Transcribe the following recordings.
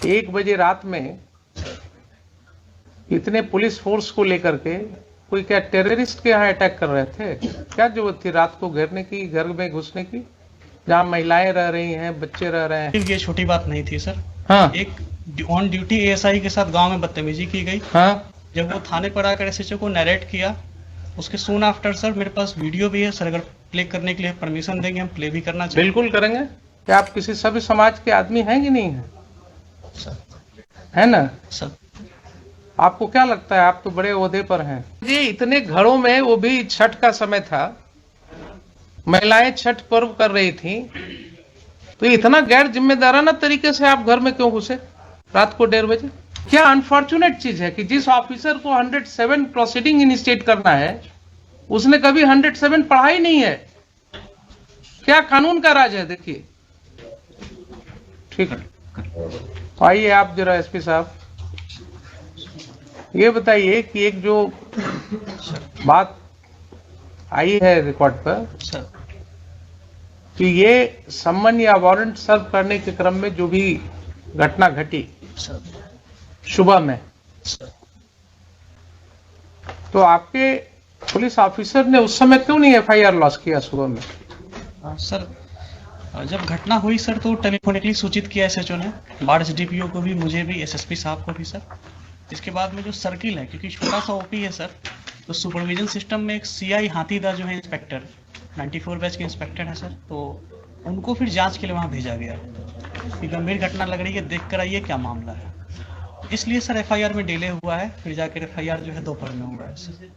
1 बजे रात में इतने पुलिस फोर्स को लेकर के कोई क्या टेररिस्ट के यहाँ अटैक कर रहे थे? क्या जरूरत थी रात को घेरने की, घर में घुसने की, जहाँ महिलाएं रह रही हैं, बच्चे रह रहे हैं? ये छोटी बात नहीं थी सर। हाँ, एक ऑन ड्यूटी एएसआई के साथ गांव में बदतमीजी की गई। हाँ, जब वो थाने पर आकर एसएचओ को नरेट किया, उसके सून आफ्टर सर मेरे पास वीडियो भी है सर। अगर प्ले करने के लिए परमिशन देंगे हम प्ले भी करना चाहिए। बिल्कुल करेंगे। क्या आप किसी सभ्य समाज के आदमी हैं कि नहीं है? सर है ना? सर आपको क्या लगता है, आप तो बड़े ओहदे पर हैं जी। इतने घरों में, वो भी छठ का समय था, महिलाएं छठ पर्व कर रही थी, तो इतना गैर जिम्मेदाराना तरीके से आप घर में क्यों घुसे रात को 1:30 बजे? क्या अनफॉर्चुनेट चीज है कि जिस ऑफिसर को 107 प्रोसीडिंग इनिशिएट करना है, उसने कभी 107 पढ़ा ही नहीं है। क्या कानून का राज है? देखिए, ठीक है, आइए आप जरा एसपी साहब ये बताइए कि एक जो बात आई है रिकॉर्ड पर सर कि ये सम्मन या वारंट सर्व करने के क्रम में जो भी घटना घटी सर सुबह में, सर तो आपके पुलिस ऑफिसर ने उस समय क्यों नहीं एफआईआर लॉन्च किया सुबह में? सर जब घटना हुई सर तो टेलीफोनिकली सूचित किया एसएचओ ने, बाढ़ एसडीपीओ को भी, मुझे भी, एसएसपी साहब को भी सर। इसके बाद में जो सर्किल है, क्योंकि छोटा सा ओपी है सर, तो सुपरविजन सिस्टम में एक सीआई हाथीदा जो है इंस्पेक्टर 94 बैच के इंस्पेक्टर है सर, तो उनको फिर जांच के लिए वहां भेजा गया कि गंभीर घटना लग रही है, देख कर आइए क्या मामला है। इसलिए सर एफआईआर में डिले हुआ है, फिर जाकर एफआईआर जो है दोपहर में हुआ है सर।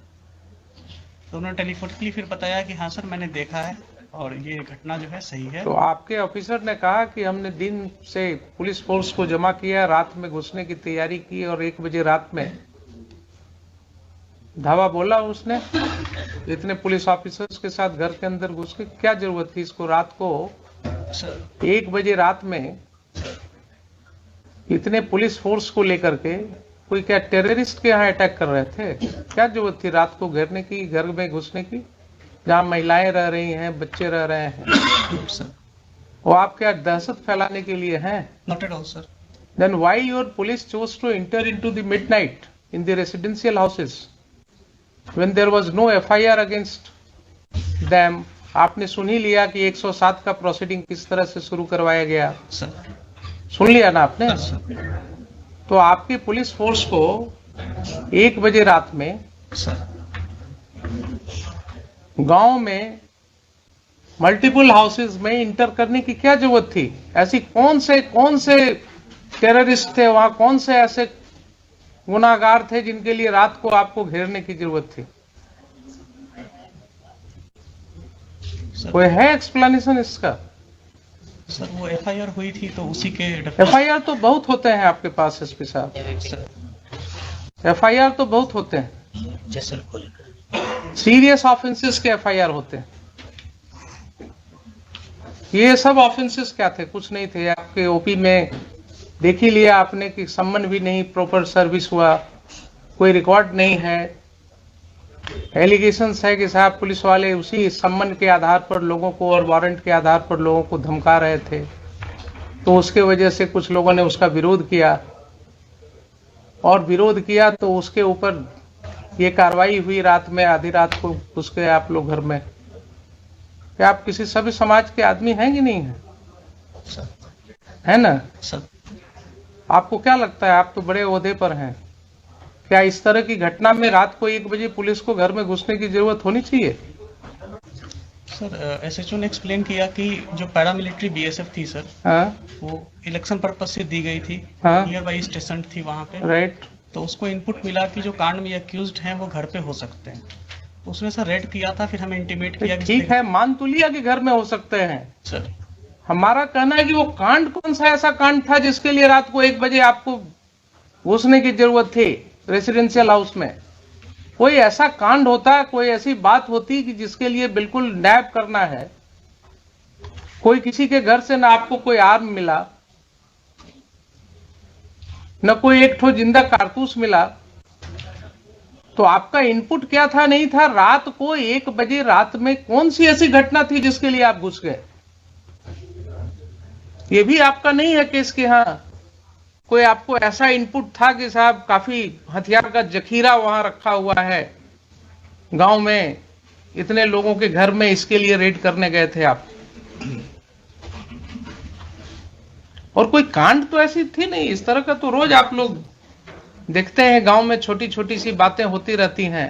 तो उन्होंने टेलीफोनिकली फिर बताया कि हाँ सर मैंने देखा है और ये घटना जो है सही है। तो आपके ऑफिसर ने कहा कि हमने दिन से पुलिस फोर्स को जमा किया, रात में घुसने की तैयारी की और 1 बजे रात में धावा बोला उसने, इतने पुलिस ऑफिसर्स के साथ घर के अंदर घुस के क्या जरूरत थी इसको? रात को सर 1 बजे रात में इतने पुलिस फोर्स को लेकर के कोई क्या टेररिस्ट के यहाँ अटैक कर रहे थे? क्या जरूरत थी रात को घेरने की, घर में घुसने की, जहाँ महिलाएं रह रही हैं, बच्चे रह रहे हैं? सर वो आप क्या दहशत फैलाने के लिए हैं? Not at all sir. Then why your police chose to enter into the midnight in the residential houses when there was no FIR against them? आपने सुन ही लिया कि 107 का प्रोसीडिंग किस तरह से शुरू करवाया गया, सर सुन लिया ना आपने? सर तो आपकी पुलिस फोर्स को 1 बजे रात में सर गांव में मल्टीपल हाउसेज में इंटर करने की क्या जरूरत थी? ऐसी कौन से टेररिस्ट थे वहां, कौन से ऐसे गुनाहगार थे जिनके लिए रात को आपको घेरने की जरूरत थी? कोई है एक्सप्लेनेशन इसका? सर वो एफआईआर हुई थी तो उसी के एफआईआर तो बहुत होते हैं आपके पास एसपी साहब, एफआईआर तो बहुत होते हैं, सीरियस ऑफेंसेस के एफआईआर होते हैं। ये सब ऑफेंसेस क्या थे? कुछ नहीं थे। आपके ओपी में देख ही लिया आपने कि सम्मन भी नहीं, प्रॉपर सर्विस हुआ, कोई रिकॉर्ड नहीं है। एलिगेशंस है कि साहब पुलिस वाले उसी सम्मन के आधार पर लोगों को और वारंट के आधार पर लोगों को धमका रहे थे, तो उसके वजह से कुछ लोगों ने उसका विरोध किया, और विरोध किया तो उसके ऊपर ये कार्रवाई हुई रात में, आधी रात को घुस गए आप लोग घर में। क्या आप किसी सभ्य समाज के आदमी हैं कि नहीं है? है ना? सर आपको क्या लगता है, आप तो बड़े ओहदे पर हैं, क्या इस तरह की घटना में रात को 1 बजे पुलिस को घर में घुसने की जरूरत होनी चाहिए? सर एसएचओ ने एक्सप्लेन किया कि जो पैरामिलिट्री बीएसएफ थी सर, हाँ, वो इलेक्शन पर्पज से दी गई थी, हाँ, नियर बाई स्टेशन थी वहां पे, राइट। तो उसको इनपुट मिला कि जो कांड में अक्यूज्ड हैं वो घर पे हो सकते हैं। उसने सर रेड किया था, फिर हमें इंटीमेट किया कि ठीक है, मान तो लिया कि घर में हो सकते हैं। सर हमारा कहना है कि वो कांड कौन सा ऐसा कांड था जिसके लिए रात को 1 बजे आपको घुसने की जरूरत थी रेसिडेंशियल हाउस में? कोई ऐसा कांड होता, कोई ऐसी बात होती कि जिसके लिए बिल्कुल नैब करना है, कोई किसी के घर से ना आपको कोई आर्म मिला, न कोई एक ठो जिंदा कारतूस मिला, तो आपका इनपुट क्या था? नहीं था। रात को 1 बजे रात में कौन सी ऐसी घटना थी जिसके लिए आप घुस गए? ये भी आपका नहीं है केस कि हाँ कोई आपको ऐसा इनपुट था कि साहब काफी हथियार का जखीरा वहां रखा हुआ है गांव में, इतने लोगों के घर में, इसके लिए रेड करने गए थे आप? और कोई कांड तो ऐसी थी नहीं। इस तरह का तो रोज आप लोग देखते हैं गांव में, छोटी छोटी सी बातें होती रहती हैं।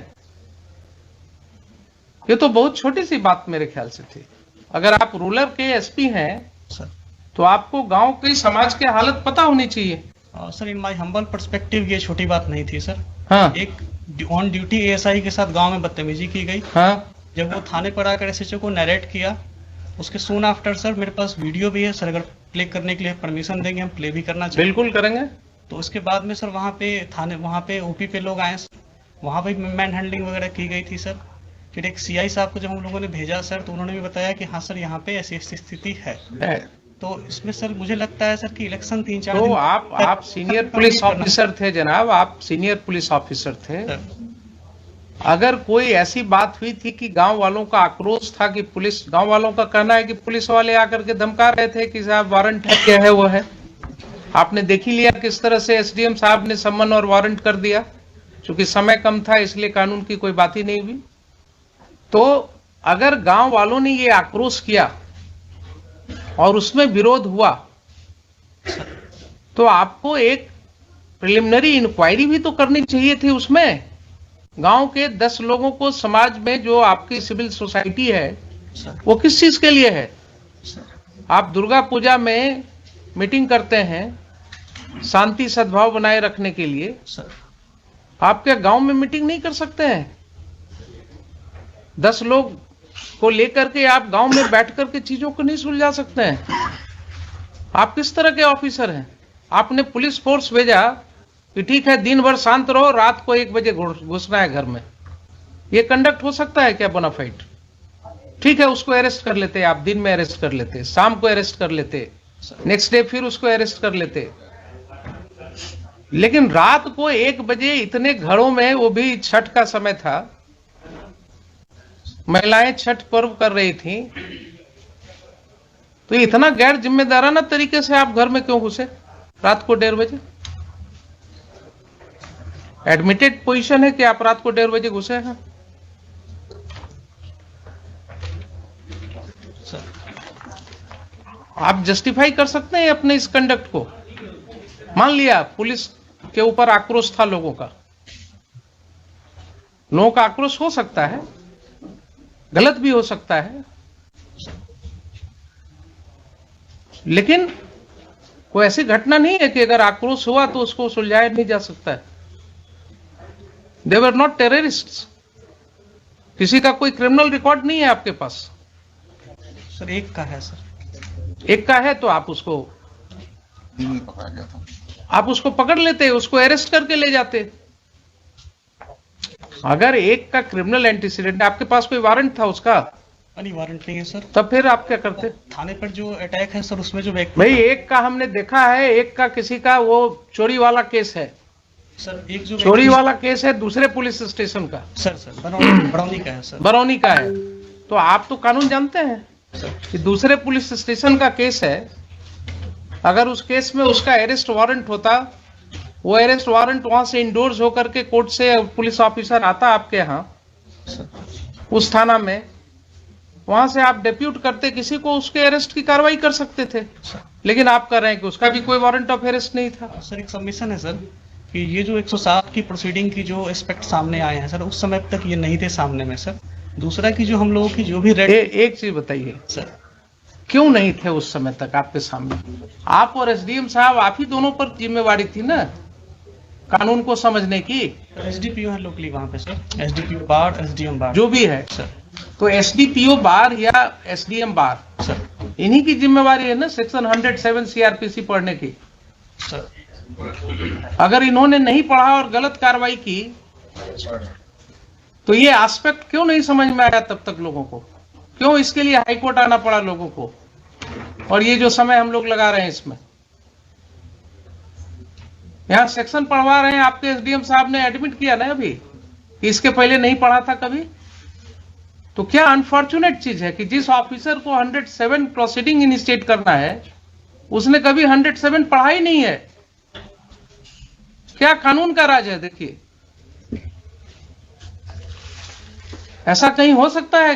ये तो बहुत छोटी सी बात मेरे ख्याल से थी। अगर आप रूरल के एसपी हैं तो आपको गांव की समाज की हालत पता होनी चाहिए। Sir, in my humble perspective ये छोटी बात नहीं थी सर। हाँ। एक ऑन ड्यूटी एएसआई के साथ गांव में बदतमीजी की गई। हाँ। जब वो थाने पर आकर एसएचओ को नरेट किया, उसके सून आफ्टर सर मेरे पास वीडियो भी है सर, अगर प्ले करने के लिए परमिशन देंगे हम प्ले भी करना चाहिए। बिल्कुल करेंगे। तो उसके बाद में सर वहाँ पे ओपी पे लोग आए, वहाँ पे मैन हैंडलिंग वगैरह की गई थी सर। फिर एक सीआई साहब को जब हम लोगों ने भेजा सर, तो उन्होंने भी बताया कि हाँ सर यहाँ पे ऐसी स्थिति है। तो इसमें सर मुझे लगता है सर कि इलेक्शन 3-4 तो दिन आप सीनियर पुलिस ऑफिसर थे जनाब, आप सीनियर पुलिस ऑफिसर थे। अगर कोई ऐसी बात हुई थी कि गांव वालों का आक्रोश था कि पुलिस, गांव वालों का कहना है कि पुलिस वाले आकर के धमका रहे थे कि साहब वारंट है, क्या है वो है, आपने देख ही लिया किस तरह से एसडीएम साहब ने सम्मन और वारंट कर दिया। चूंकि समय कम था इसलिए कानून की कोई बात ही नहीं हुई। तो अगर गांव वालों ने ये आक्रोश किया और उसमें विरोध हुआ तो आपको एक प्रिलिमिनरी इंक्वायरी भी तो करनी चाहिए थी। उसमें गांव के 10 लोगों को, समाज में जो आपकी सिविल सोसाइटी है वो किस चीज के लिए है? आप दुर्गा पूजा में मीटिंग करते हैं शांति सद्भाव बनाए रखने के लिए, आप क्या गांव में मीटिंग नहीं कर सकते हैं? 10 लोग को लेकर के आप गांव में बैठ करके चीजों को नहीं सुलझा सकते हैं? आप किस तरह के ऑफिसर हैं? आपने पुलिस फोर्स भेजा कि ठीक है दिन भर शांत रहो, रात को 1 बजे घुसना है घर में। ये कंडक्ट हो सकता है क्या बोनाफाइड? ठीक है, उसको अरेस्ट कर लेते, आप दिन में अरेस्ट कर लेते, शाम को अरेस्ट कर लेते, नेक्स्ट डे फिर उसको अरेस्ट कर लेते। लेकिन रात को 1 बजे इतने घरों में, वो भी छठ का समय था, महिलाएं छठ पर्व कर रही थी, तो इतना गैर जिम्मेदाराना तरीके से आप घर में क्यों घुसे रात को 1:30 बजे? एडमिटेड पोजीशन है कि आप रात को 1:30 बजे घुसे हैं। आप जस्टिफाई कर सकते हैं अपने इस कंडक्ट को? मान लिया पुलिस के ऊपर आक्रोश था लोगों का, लोगों का आक्रोश हो सकता है, गलत भी हो सकता है, लेकिन कोई ऐसी घटना नहीं है कि अगर आक्रोश हुआ तो उसको सुलझाया नहीं जा सकता है। दे वर नॉट टेररिस्ट्स। किसी का कोई क्रिमिनल रिकॉर्ड नहीं है आपके पास। सर एक का है सर। एक का है तो आप उसको पकड़ लेते, उसको अरेस्ट करके ले जाते। अगर एक का क्रिमिनल एंटीसीडेंट, आपके पास कोई वारंट था उसका? नहीं, वारंट नहीं है सर। तब फिर आप क्या करते? थाने पर जो अटैक है सर, उसमें जो व्यक्ति, भाई एक का हमने देखा है, एक का किसी का वो चोरी वाला केस है सर, एक जो चोरी वाला केस है दूसरे पुलिस स्टेशन का। सर बरौनी का है सर। बरौनी का है। तो आप तो कानून जानते हैं कि दूसरे पुलिस स्टेशन का केस है, अगर उस केस में उसका अरेस्ट वारंट होता, वो अरेस्ट वारंट वहां से इंडोर्स होकर के कोर्ट से पुलिस ऑफिसर आता आपके यहाँ उस थाना में, वहां से आप डिप्यूट करते किसी को, उसके अरेस्ट की कार्रवाई कर सकते थे। लेकिन आप कह रहे हैं कि उसका भी कोई वारंट ऑफ अरेस्ट नहीं था। सर एक सबमिशन है सर कि ये जो 107 की प्रोसीडिंग की जो एस्पेक्ट सामने आए हैं सर, उस समय तक ये नहीं थे सामने में सर। दूसरा कि जो हम लोगों की जो भी रेड, एक चीज बताइए सर, क्यों नहीं थे उस समय तक आपके सामने? आप और एसडीएम साहब, आप ही दोनों पर जिम्मेवारी थी ना कानून को समझने की। एसडीपीओ है लोकली वहाँ पे सर, एसडीपीओ बार, एसडीएम बार, जो भी है सर। तो एसडीपीओ बार या एसडीएम बार सर, इन्हीं की जिम्मेवारी है ना सेक्शन 107 सीआरपीसी पढ़ने की। सर अगर इन्होंने नहीं पढ़ा और गलत कार्रवाई की तो ये एस्पेक्ट क्यों नहीं समझ में आया तब तक लोगों को? क्यों इसके लिए हाईकोर्ट आना पड़ा लोगों को? और ये जो समय हम लोग लगा रहे हैं इसमें, यहां सेक्शन पढ़वा रहे हैं, आपके एसडीएम साहब ने एडमिट किया ना अभी कि इसके पहले नहीं पढ़ा था कभी। तो क्या अनफॉर्चुनेट चीज है कि जिस ऑफिसर को 107 प्रोसीडिंग इनिशिएट करना है उसने कभी 107 पढ़ा ही नहीं है। क्या कानून का राज है? देखिए, ऐसा कहीं हो सकता है?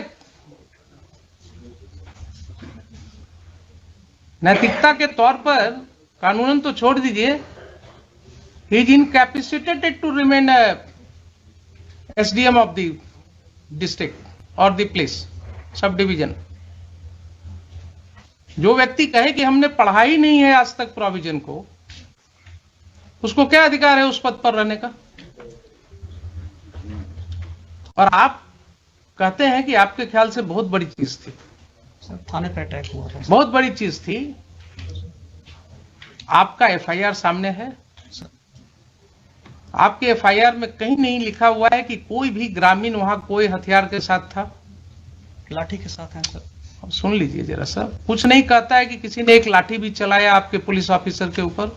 नैतिकता के तौर पर कानूनन तो छोड़ दीजिए, he is incapacitated to remain SDM of the district और द प्लेस सब डिवीजन। जो व्यक्ति कहे कि हमने पढ़ा ही नहीं है आज तक प्रोविजन को, उसको क्या अधिकार है उस पद पर रहने का? और आप कहते हैं कि आपके ख्याल से बहुत बड़ी चीज थी। सर थाने पे अटैक हुआ था। बहुत बड़ी चीज थी। आपका एफआईआर सामने है। आपके एफआईआर में कहीं नहीं लिखा हुआ है कि कोई भी ग्रामीण वहां कोई हथियार के साथ था। लाठी के साथ हैं सर। अब सुन लीजिए जरा सा, कुछ नहीं कहता है कि किसी ने एक लाठी भी चलाया आपके पुलिस ऑफिसर के ऊपर।